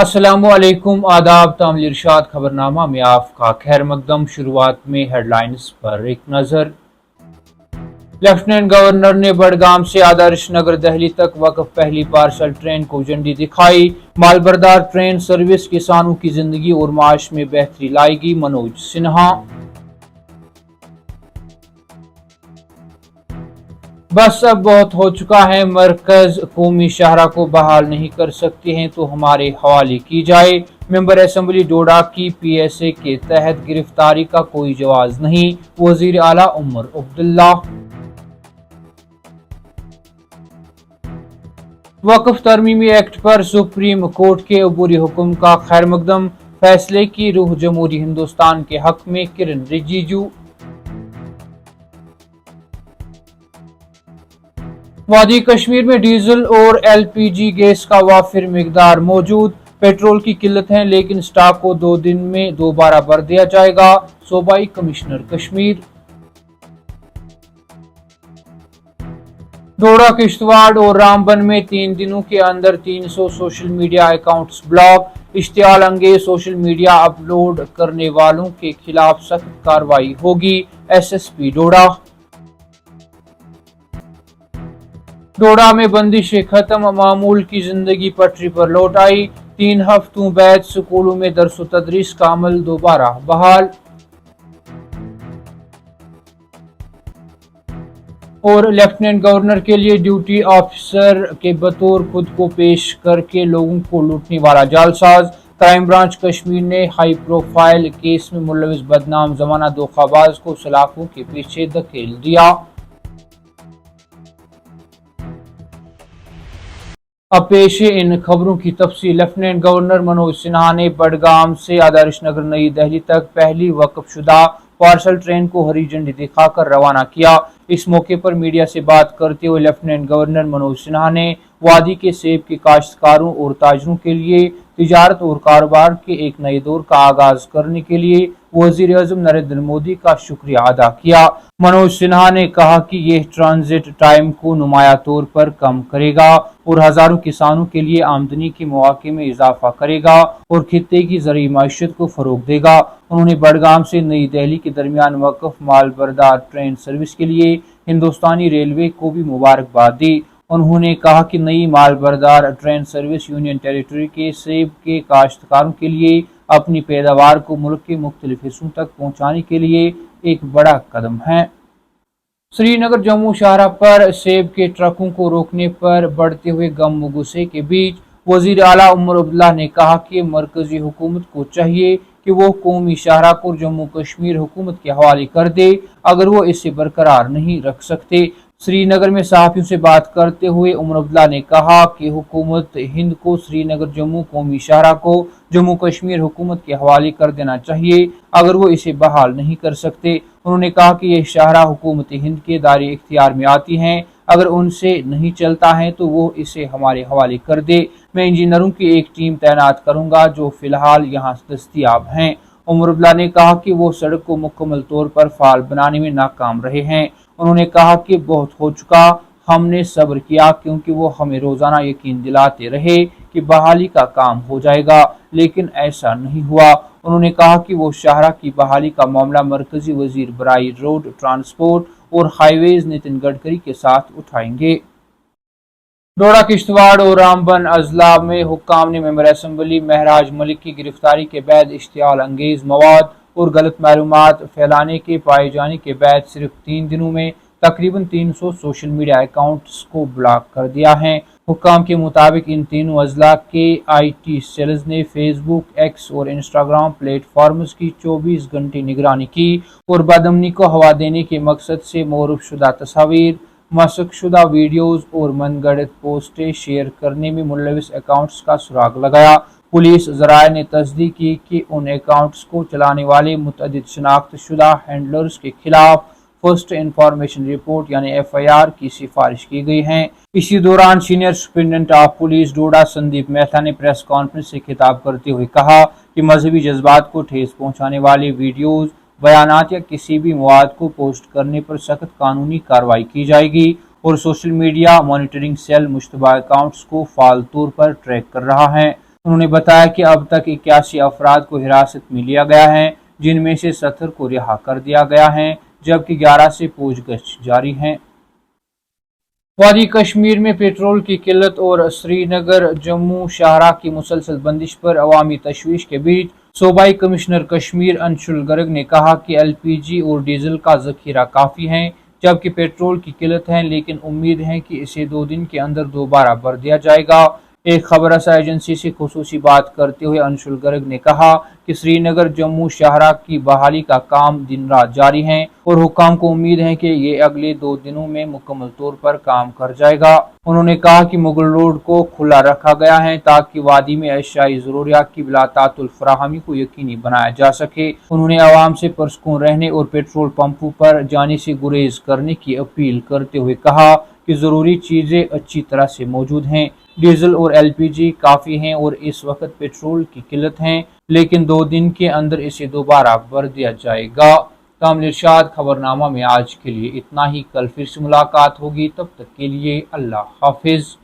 अस्सलामुअलैकुम आदाब तामिल इरशाद खबरनामा में आपका खैर मकदम। शुरुआत में हेडलाइंस पर एक नजर। लेफ्टिनेंट गवर्नर ने बडगाम से आदर्श नगर दहली तक वक्फ पहली पार्सल ट्रेन को झंडी दिखाई। मालबरदार ट्रेन सर्विस किसानों की जिंदगी और माश में बेहतरी लाएगी, मनोज सिन्हा। बस अब बहुत हो चुका है, मरकज कौमी शाहरा को बहाल नहीं कर सकते हैं तो हमारे हवाले की जाए। मेंबर असेंबली डोडा की पीएसए के तहत गिरफ्तारी का कोई जवाज नहीं, वजीर आला उमर अब्दुल्ला। वक्फ तरमीमी एक्ट पर सुप्रीम कोर्ट के अबूरी हुक्म का खैर मकदम। फैसले की रूह जमहूरी हिंदुस्तान के हक में, किरण रिजिजू। वादी कश्मीर में डीजल और एलपीजी गैस का वाफिर मिकदार मौजूद। पेट्रोल की किल्लत है लेकिन स्टॉक को 2 दिन में दोबारा भर दिया जाएगा, सूबाई कमिश्नर कश्मीर। डोडा, किश्तवाड़ और रामबन में 3 दिनों के अंदर 300 सोशल मीडिया अकाउंट्स ब्लॉक। इश्तियाल अंगेज सोशल मीडिया अपलोड करने वालों के खिलाफ सख्त कार्रवाई होगी, एसएसपी डोडा। डोडा में बंदिशें खत्म, मामूल की जिंदगी पटरी पर लौट आई। 3 हफ्तों बाद स्कूलों में दरस तदरीस का अमल दोबारा बहाल। और लेफ्टिनेंट गवर्नर के लिए ड्यूटी ऑफिसर के बतौर खुद को पेश करके लोगों को लूटने वाला जालसाज। क्राइम ब्रांच कश्मीर ने हाई प्रोफाइल केस में मुलविस बदनाम जमाना धोखाबाज को सलाखों के पीछे धकेल दिया। अब पेश है इन खबरों की तफसील। लेफ्टिनेंट गवर्नर मनोज सिन्हा ने बडगाम से आदर्श नगर नई दिल्ली तक पहली वक्फ शुदा पार्सल ट्रेन को हरी झंडी दिखाकर रवाना किया। इस मौके पर मीडिया से बात करते हुए लेफ्टिनेंट गवर्नर मनोज सिन्हा ने वादी के सेब के काश्तकारों और ताजरों के लिए तिजारत और कारोबार के एक नए दौर का आगाज करने के लिए वजीर आजम नरेंद्र मोदी का शुक्रिया अदा किया। मनोज सिन्हा ने कहा कि यह ट्रांजिट टाइम को नुमाया तौर पर कम करेगा और हजारों किसानों के लिए आमदनी के मौके में इजाफा करेगा और खित्ते की ज़रूरी माशियत को फरोग देगा। उन्होंने बडगाम से नई दिल्ली के दरमियान वक्फ मालबरदार ट्रेन सर्विस के लिए हिंदुस्तानी रेलवे को भी मुबारकबाद दी। उन्होंने कहा कि नई मालबरदार ट्रेन सर्विस यूनियन टेरिटरी के सेब के काश्तकारों के लिए अपनी पैदावार को मुल्क के मुख्तलिफ हिस्सों तक पहुंचाने के लिए एक बड़ा कदम है। श्रीनगर जम्मू शाहरा पर सेब के ट्रकों को रोकने पर बढ़ते हुए गम गुस्से के बीच वजीर आला उमर अब्दुल्ला ने कहा कि मरकजी हुकूमत को चाहिए कि वो कौमी शाहरा को जम्मू कश्मीर हुकूमत के हवाले कर दे अगर वो इसे बरकरार नहीं रख सकते। श्रीनगर में सहाफियों से बात करते हुए उमर अब्दुल्ला ने कहा कि हुकूमत हिंद को श्रीनगर जम्मू कौमी शाहरा को जम्मू कश्मीर हुकूमत के हवाले कर देना चाहिए अगर वो इसे बहाल नहीं कर सकते। उन्होंने कहा कि यह शाहरा हुकूमत हिंद के दायरे इख्तियार में आती हैं, अगर उनसे नहीं चलता है तो वो इसे हमारे हवाले कर दे। मैं इंजीनियरों की एक टीम तैनात करूंगा जो फिलहाल यहाँ दस्तयाब हैं। उमर अब्दुल्ला ने कहा कि वो सड़क को मुकम्मल तौर पर फाल बनाने में नाकाम रहे हैं। उन्होंने कहा कि बहुत हो चुका, हमने सब्र किया क्योंकि वो हमें रोजाना यकीन दिलाते रहे कि बहाली का काम हो जाएगा, लेकिन ऐसा नहीं हुआ। उन्होंने कहा कि वो शाहरा की बहाली का मामला मरकजी वजीर बराई रोड ट्रांसपोर्ट और हाईवेज नितिन गडकरी के साथ उठाएंगे। डोडा, किश्तवाड़ और रामबन अजला में हुक्काम ने मेंबर असेंबली महराज मलिक की गिरफ्तारी के बाद इश्तियाल अंगेज मवाद और गलत मालूमात फैलाने के पाए जाने के बाद सिर्फ 3 दिनों में तकरीबन 300 सोशल मीडिया अकाउंट्स को ब्लॉक कर दिया है। हुक्काम के मुताबिक इन तीनों अजला के IT सेल्स ने फेसबुक, एक्स और इंस्टाग्राम प्लेटफॉर्म्स की 24 घंटे निगरानी की और बदअमनी को हवा देने के मकसद से मौरूफ शुदा तस्वीर, मशक शुदा वीडियोज और मनगढ़ंत पोस्टें शेयर करने में मुलविस अकाउंट्स का सुराग लगाया। पुलिस ज़राए ने तस्दीक की कि उन अकाउंट्स को चलाने वाले मुतअद्दिद शनाख्त शुदा हैंडलर्स के खिलाफ फर्स्ट इंफॉर्मेशन रिपोर्ट यानी FIR की सिफारिश की गई है। इसी दौरान सीनियर सुपरिटेंडेंट ऑफ पुलिस डोडा संदीप मेहता ने प्रेस कॉन्फ्रेंस से खिताब करते हुए कहा कि मजहबी जज्बात को ठेस पहुंचाने वाले वीडियोज, बयानात या किसी भी मवाद को पोस्ट करने पर सख्त कानूनी कार्रवाई की जाएगी और सोशल मीडिया मॉनिटरिंग सेल मुश्तबा अकाउंट्स को फाल तौर पर ट्रैक कर रहा है। उन्होंने बताया कि अब तक 81 अफराद को हिरासत में लिया गया है, जिनमें से 70 को रिहा कर दिया गया है, जबकि 11 से पूछगछ जारी है। वादी कश्मीर में पेट्रोल की किल्लत और श्रीनगर जम्मू शाहराह की मुसलसल बंदिश पर अवामी तशवीश के बीच सूबाई कमिश्नर कश्मीर अंशुल गर्ग ने कहा कि LPG और डीजल का जखीरा काफ़ी है, जबकि पेट्रोल की किल्लत है, लेकिन उम्मीद है कि इसे 2 दिन के अंदर दोबारा भर दिया जाएगा। एक खबर रसा एजेंसी से खुसूसी बात करते हुए अंशुल गर्ग ने कहा कि श्रीनगर जम्मू शाहराह की बहाली का काम दिन रात जारी है और हुक्काम को उम्मीद है कि ये अगले 2 दिनों में मुकम्मल तौर पर काम कर जाएगा। उन्होंने कहा कि मुगल रोड को खुला रखा गया है ताकि वादी में अशियाई ज़रूरियात की बिलातातुल फराहमी को यकीनी बनाया जा सके। उन्होंने आवाम से पुरसुकून रहने और पेट्रोल पंपों पर जाने से गुरेज करने की अपील करते हुए कहा कि ज़रूरी चीज़ें अच्छी तरह से मौजूद हैं। डीजल और LPG काफ़ी हैं और इस वक्त पेट्रोल की किल्लत है, लेकिन 2 दिन के अंदर इसे दोबारा भर दिया जाएगा। कामिल इरशाद, खबरनामा में आज के लिए इतना ही। कल फिर से मुलाकात होगी, तब तक के लिए अल्लाह हाफिज।